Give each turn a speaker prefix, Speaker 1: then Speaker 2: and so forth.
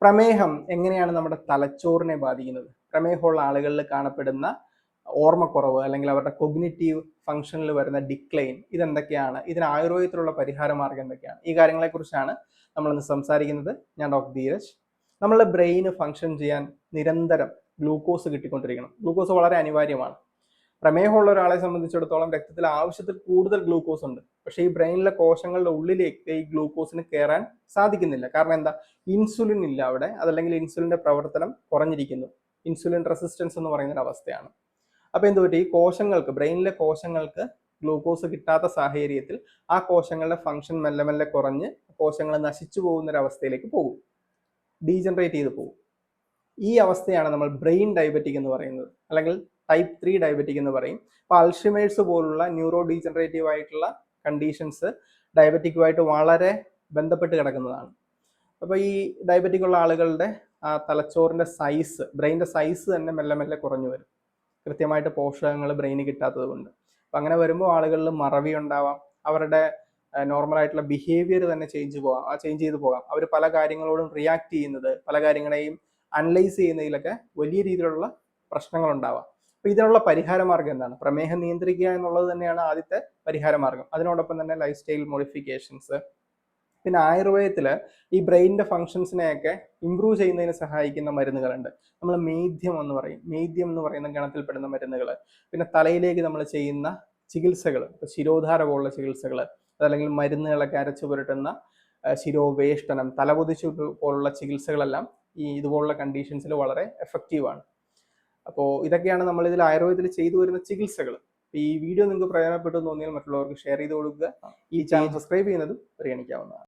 Speaker 1: പ്രമേഹം എങ്ങനെയാണ് നമ്മുടെ തലച്ചോറിനെ ബാധിക്കുന്നത്? പ്രമേഹമുള്ള ആളുകളിൽ കാണപ്പെടുന്ന ഓർമ്മക്കുറവ് അല്ലെങ്കിൽ അവരുടെ കൊഗ്നിറ്റീവ് ഫംഗ്ഷനിൽ വരുന്ന ഡിക്ലൈൻ ഇതെന്തൊക്കെയാണ്? ഇതിന് ആയുർവേദത്തിലുള്ള പരിഹാര മാർഗം എന്തൊക്കെയാണ്? ഈ കാര്യങ്ങളെക്കുറിച്ചാണ് നമ്മളിന്ന് സംസാരിക്കുന്നത്. ഞാൻ ഡോക്ടർ ധീരജ്. നമ്മളുടെ ബ്രെയിന് ഫംഗ്ഷൻ ചെയ്യാൻ നിരന്തരം ഗ്ലൂക്കോസ് കിട്ടിക്കൊണ്ടിരിക്കണം. ഗ്ലൂക്കോസ് വളരെ അനിവാര്യമാണ്. പ്രമേഹമുള്ള ഒരാളെ സംബന്ധിച്ചിടത്തോളം രക്തത്തിൽ ആവശ്യത്തിൽ കൂടുതൽ ഗ്ലൂക്കോസ് ഉണ്ട്. പക്ഷേ ഈ ബ്രെയിനിലെ കോശങ്ങളുടെ ഉള്ളിലേക്ക് ഈ ഗ്ലൂക്കോസിന് കയറാൻ സാധിക്കുന്നില്ല. കാരണം എന്താ? ഇൻസുലിൻ ഇല്ല അവിടെ. അതല്ലെങ്കിൽ ഇൻസുലിന്റെ പ്രവർത്തനം കുറഞ്ഞിരിക്കുന്നു. ഇൻസുലിൻ റെസിസ്റ്റൻസ് എന്ന് പറയുന്ന ഒരു അവസ്ഥയാണ്. അപ്പോൾ എന്ത് പറ്റി? ഈ കോശങ്ങൾക്ക്, ബ്രെയിനിലെ കോശങ്ങൾക്ക് ഗ്ലൂക്കോസ് കിട്ടാത്ത സാഹചര്യത്തിൽ ആ കോശങ്ങളുടെ ഫംഗ്ഷൻ മെല്ലെ മെല്ലെ കുറഞ്ഞ് കോശങ്ങൾ നശിച്ചു പോകുന്ന ഒരു അവസ്ഥയിലേക്ക് പോകും. ഡീജനറേറ്റ് ചെയ്ത് പോകും. ഈ അവസ്ഥയാണ് നമ്മൾ ബ്രെയിൻ ഡയബറ്റിക് എന്ന് പറയുന്നത്, അല്ലെങ്കിൽ ടൈപ്പ് 3 ഡയബറ്റിക് എന്ന് പറയും. അപ്പോൾ അൾഷിമേഴ്സ് പോലുള്ള ന്യൂറോ ഡീജനറേറ്റീവ് ആയിട്ടുള്ള കണ്ടീഷൻസ് ഡയബറ്റിക്കുമായിട്ട് വളരെ ബന്ധപ്പെട്ട് കിടക്കുന്നതാണ്. അപ്പോൾ ഈ ഡയബറ്റിക് ഉള്ള ആളുകളുടെ ആ തലച്ചോറിൻ്റെ സൈസ്, ബ്രെയിൻ്റെ സൈസ് തന്നെ മെല്ലെ മെല്ലെ കുറഞ്ഞു വരും, കൃത്യമായിട്ട് പോഷകങ്ങൾ ബ്രെയിന് കിട്ടാത്തത് കൊണ്ട്. അപ്പം അങ്ങനെ വരുമ്പോൾ ആളുകളിൽ മറവി ഉണ്ടാവാം, അവരുടെ നോർമലായിട്ടുള്ള ബിഹേവിയർ തന്നെ ചേഞ്ച് ചെയ്ത് പോകാം. അവർ പല കാര്യങ്ങളോടും റിയാക്ട് ചെയ്യുന്നത്, പല കാര്യങ്ങളെയും അനലൈസ് ചെയ്യുന്നതിലൊക്കെ വലിയ രീതിയിലുള്ള പ്രശ്നങ്ങൾ ഉണ്ടാവാം. അപ്പോൾ ഇതിനുള്ള പരിഹാര മാർഗം എന്താണ്? പ്രമേഹം നിയന്ത്രിക്കുക എന്നുള്ളത് തന്നെയാണ് ആദ്യത്തെ പരിഹാര മാർഗം. അതിനോടൊപ്പം തന്നെ ലൈഫ് സ്റ്റൈൽ മോഡിഫിക്കേഷൻസ്. പിന്നെ ആയുർവേദത്തിൽ ഈ ബ്രെയിനിൻ്റെ ഫങ്ഷൻസിനെയൊക്കെ ഇമ്പ്രൂവ് ചെയ്യുന്നതിന് സഹായിക്കുന്ന മരുന്നുകളുണ്ട്. നമ്മൾ മേദ്യം എന്ന് പറയും. മേദ്യം എന്ന് പറയുന്ന ഗണത്തിൽപ്പെടുന്ന മരുന്നുകൾ. പിന്നെ തലയിലേക്ക് നമ്മൾ ചെയ്യുന്ന ചികിത്സകൾ, ഇപ്പോൾ ശിരോധാര പോലുള്ള ചികിത്സകൾ, അതല്ലെങ്കിൽ മരുന്നുകളൊക്കെ അരച്ചു പുരട്ടുന്ന ശിരോവേഷ്ടനം, തലപൊതിച്ചു പോലുള്ള ചികിത്സകളെല്ലാം ഈ ഇതുപോലുള്ള കണ്ടീഷൻസിൽ വളരെ എഫക്റ്റീവാണ്. അപ്പോൾ ഇതൊക്കെയാണ് നമ്മൾ ഇതിൽ ആയുർവേദത്തിൽ ചെയ്തു വരുന്ന ചികിത്സകൾ. ഈ വീഡിയോ നിങ്ങൾക്ക് പ്രയോജനപ്പെട്ടു തോന്നിയാൽ മറ്റുള്ളവർക്ക് ഷെയർ ചെയ്ത് കൊടുക്കുക. ഈ ചാനൽ സബ്സ്ക്രൈബ് ചെയ്യുന്നതും പരിഗണിക്കാവുന്നതാണ്.